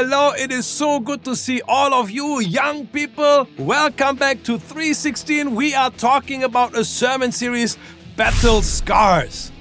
hello. It is so good to see all of you young people. Welcome back to 316. We are talking about a sermon series, Battle Scars.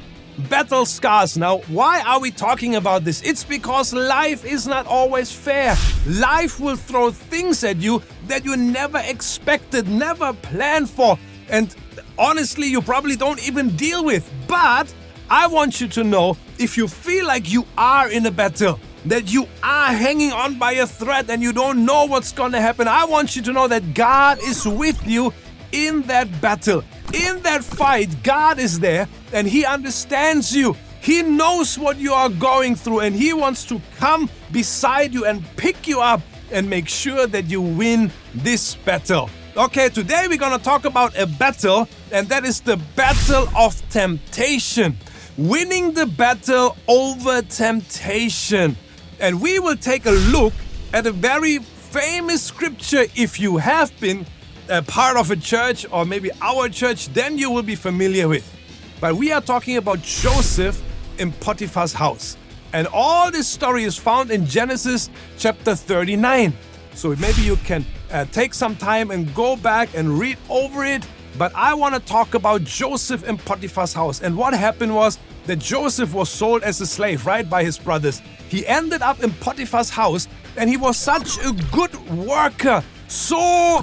Battle scars. Now, why are we talking about this? It's because life is not always fair. Life will throw things at you that you never expected, never planned for, and honestly, you probably don't even deal with. But I want you to know, if you feel like you are in a battle, that you are hanging on by a thread and you don't know what's going to happen, I want you to know that God is with you in that battle. In that fight, God is there and He understands you. He knows what you are going through and He wants to come beside you and pick you up and make sure that you win this battle. Okay, today we're going to talk about a battle, and that is the battle of temptation. Winning the battle over temptation. And we will take a look at a very famous scripture. If you have been a part of a church or maybe our church, then you will be familiar with. But we are talking about Joseph in Potiphar's house. And all this story is found in Genesis chapter 39. So maybe you can take some time and go back and read over it. But I want to talk about Joseph in Potiphar's house. And what happened was that Joseph was sold as a slave, right, by his brothers. He ended up in Potiphar's house, and he was such a good worker, so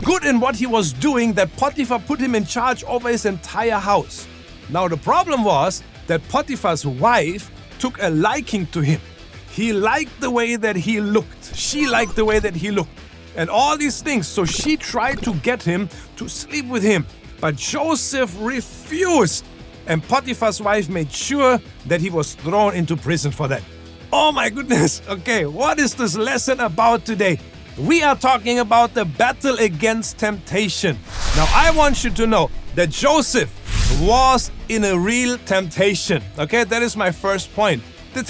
good in what he was doing, that Potiphar put him in charge over his entire house. Now the problem was that Potiphar's wife took a liking to him. He liked the way that he looked. She liked the way that he looked. And all these things. So she tried to get him to sleep with him. But Joseph refused. And Potiphar's wife made sure that he was thrown into prison for that. Oh my goodness. Okay, what is this lesson about today? We are talking about the battle against temptation. Now, I want you to know that Joseph was in a real temptation. Okay, that is my first point. The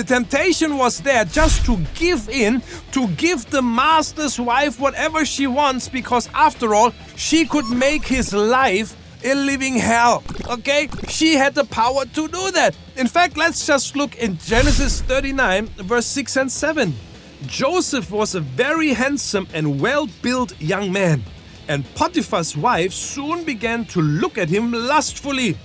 temptation was there just to give in, to give the master's wife whatever she wants, because after all, she could make his life a living hell. Okay? She had the power to do that. In fact, let's just look in Genesis 39, verse 6 and 7. Joseph was a very handsome and well-built young man, and Potiphar's wife soon began to look at him lustfully.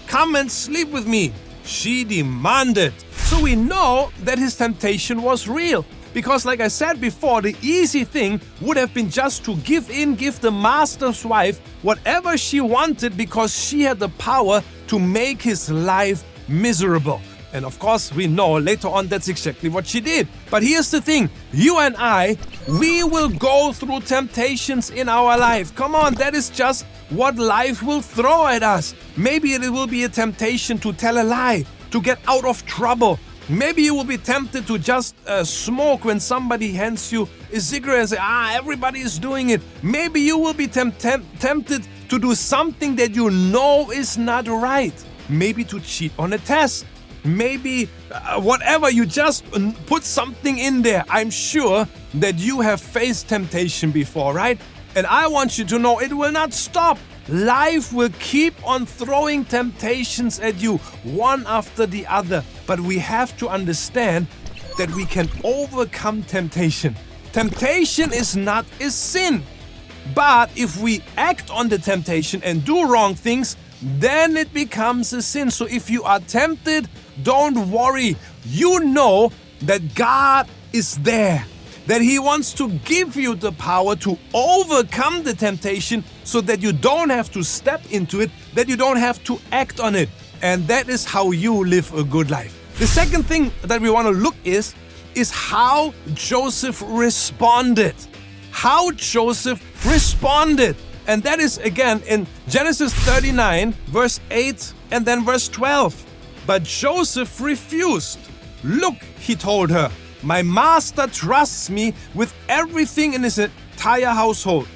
"Come and sleep with me," she demanded. So we know that his temptation was real. Because like I said before, the easy thing would have been just to give the master's wife whatever she wanted, because she had the power to make his life miserable. And of course, we know later on that's exactly what she did. But here's the thing, you and I, we will go through temptations in our life. Come on, that is just what life will throw at us. Maybe it will be a temptation to tell a lie, to get out of trouble. Maybe you will be tempted to just smoke when somebody hands you a cigarette and say, everybody is doing it. Maybe you will be tempted to do something that you know is not right. Maybe to cheat on a test. Maybe whatever, you just put something in there. I'm sure that you have faced temptation before, right? And I want you to know it will not stop. Life will keep on throwing temptations at you, one after the other. But we have to understand that we can overcome temptation. Temptation is not a sin. But if we act on the temptation and do wrong things, then it becomes a sin. So if you are tempted, don't worry. You know that God is there, that He wants to give you the power to overcome the temptation so that you don't have to step into it, that you don't have to act on it. And that is how you live a good life. The second thing that we want to look is how Joseph responded. How Joseph responded. And that is again in Genesis 39, verse 8 and then verse 12. But Joseph refused. "Look," he told her, "my master trusts me with everything in his entire household."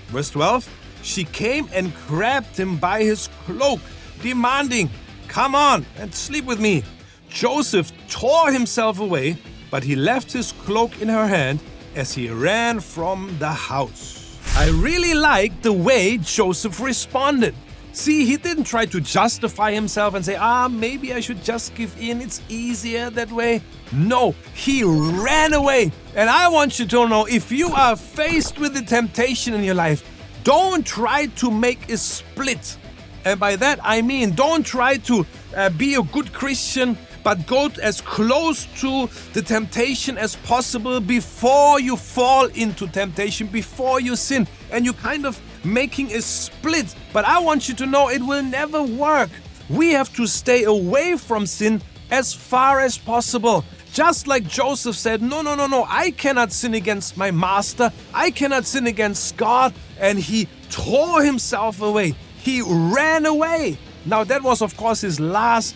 Verse 12, she came and grabbed him by his cloak, demanding, "Come on and sleep with me." Joseph tore himself away, but he left his cloak in her hand as he ran from the house. I really like the way Joseph responded. See, he didn't try to justify himself and say, maybe I should just give in. It's easier that way. No, he ran away. And I want you to know, if you are faced with the temptation in your life, don't try to make a split. And by that, I mean, don't try to be a good Christian, but go as close to the temptation as possible before you fall into temptation, before you sin. And you kind of making a split. But I want you to know it will never work. We have to stay away from sin as far as possible. Just like Joseph said, no, I cannot sin against my master. I cannot sin against God. And he tore himself away. He ran away. Now that was, of course, his last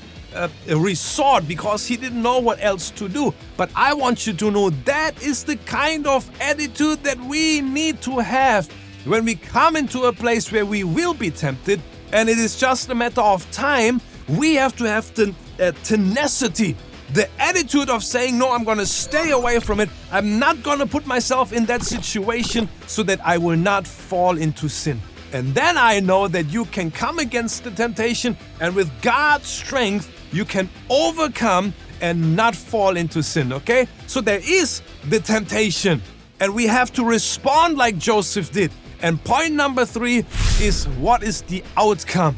resort, because he didn't know what else to do. But I want you to know that is the kind of attitude that we need to have when we come into a place where we will be tempted, and it is just a matter of time. We have to have the tenacity, the attitude of saying, no, I'm going to stay away from it. I'm not going to put myself in that situation so that I will not fall into sin. And then I know that you can come against the temptation, and with God's strength, you can overcome and not fall into sin, okay? So there is the temptation, and we have to respond like Joseph did. And point number 3 is, what is the outcome?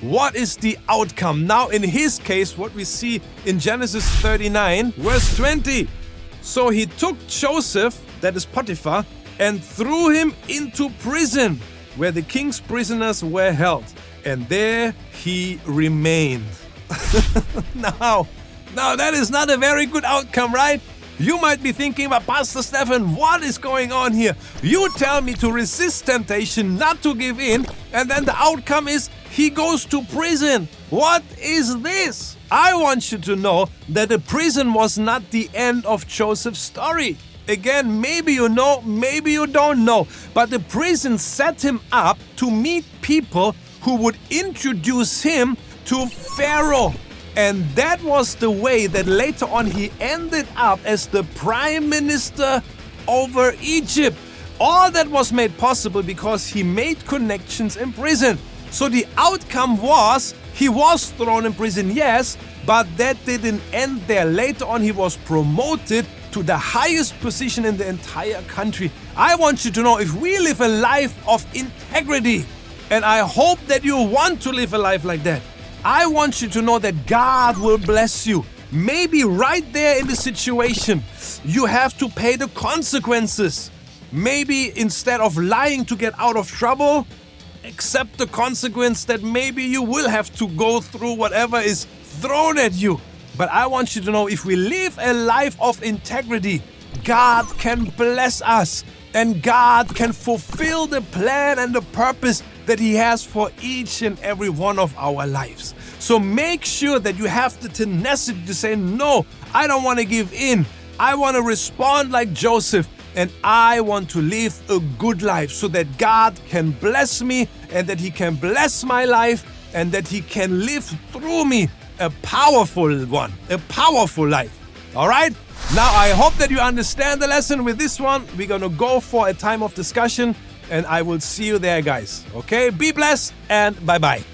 What is the outcome? Now, in his case, what we see in Genesis 39, verse 20. So he took Joseph, that is Potiphar, and threw him into prison, where the king's prisoners were held. And there he remained. Now, that is not a very good outcome, right? You might be thinking, but Pastor Stefan, what is going on here? You tell me to resist temptation, not to give in, and then the outcome is he goes to prison. What is this? I want you to know that the prison was not the end of Joseph's story. Again, maybe you know, maybe you don't know, but the prison set him up to meet people who would introduce him to Pharaoh. And that was the way that later on he ended up as the prime minister over Egypt. All that was made possible because he made connections in prison. So the outcome was, he was thrown in prison, yes, but that didn't end there. Later on he was promoted to the highest position in the entire country. I want you to know, if we live a life of integrity, and I hope that you want to live a life like that, I want you to know that God will bless you. Maybe right there in the situation, you have to pay the consequences. Maybe instead of lying to get out of trouble, accept the consequence that maybe you will have to go through whatever is thrown at you. But I want you to know, if we live a life of integrity, God can bless us, and God can fulfill the plan and the purpose that He has for each and every one of our lives. So make sure that you have the tenacity to say, no, I don't want to give in. I want to respond like Joseph, and I want to live a good life so that God can bless me, and that He can bless my life, and that He can live through me a powerful one, a powerful life. All right? Now, I hope that you understand the lesson. With this one, we're going to go for a time of discussion, and I will see you there, guys. Okay? Be blessed, and bye-bye.